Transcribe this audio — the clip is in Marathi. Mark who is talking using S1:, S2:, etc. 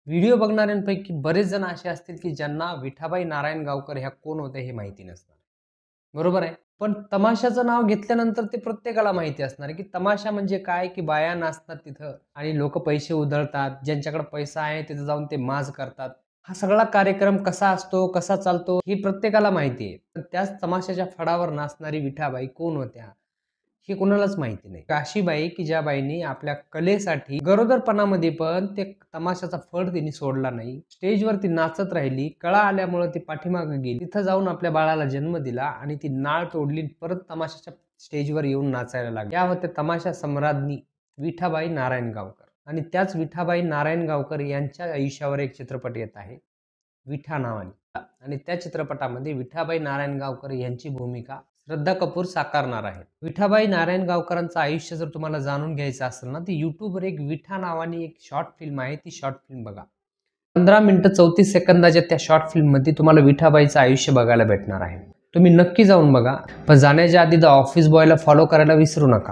S1: व्हिडिओ बघणाऱ्यांपैकी बरेच जण असे असतील की ज्यांना विठाबाई नारायण गावकर ह्या कोण होत्या हे माहिती नसणार. बरोबर आहे. पण तमाशाचं नाव घेतल्यानंतर ते प्रत्येकाला माहिती असणार आहे की तमाशा म्हणजे काय, की बाया नाचतात तिथं आणि लोक पैसे उधळतात. ज्यांच्याकडे पैसा आहे तिथं जाऊन ते माज करतात. हा सगळा कार्यक्रम कसा असतो, कसा चालतो हे प्रत्येकाला माहिती आहे. पण त्याच तमाशाच्या फडावर नाचणारी विठाबाई कोण होत्या हे कोणालाच माहिती नाही. अशी बाई की ज्या बाईंनी आपल्या कलेसाठी गरोदरपणामध्ये पण ते तमाशाचा फड तिने सोडला नाही. स्टेजवरती नाचत राहिली. कळा आल्यामुळे ती पाठीमागे गेली. तिथं जाऊन आपल्या बाळाला जन्म दिला आणि ती नाळ तोडली. परत तमाशाच्या स्टेजवर येऊन नाचायला लागली. त्या होत्या तमाशा सम्राज्ञी विठाबाई नारायण गावकर. आणि त्याच विठाबाई नारायण गावकर यांच्या आयुष्यावर एक चित्रपट येत आहे विठा नावाने. आणि त्या चित्रपटामध्ये विठाबाई नारायण गावकर यांची भूमिका श्रद्धा कपूर साकारणार आहे. विठाबाई नारायण गावकरांचं आयुष्य जर तुम्हाला जाणून घ्यायचं असेल ना, तर YouTubeवर एक विठा नावाने एक शॉर्ट फिल्म आहे. ती शॉर्ट फिल्म बघा. 15 मिनिटं 34 सेकंदाच्या त्या शॉर्ट फिल्ममध्ये तुम्हाला विठाबाईचं आयुष्य बघायला भेटणार आहे. तुम्ही नक्की जाऊन बघा. पण जाण्याच्या आधी द ऑफिस बॉयला फॉलो करायला विसरू नका.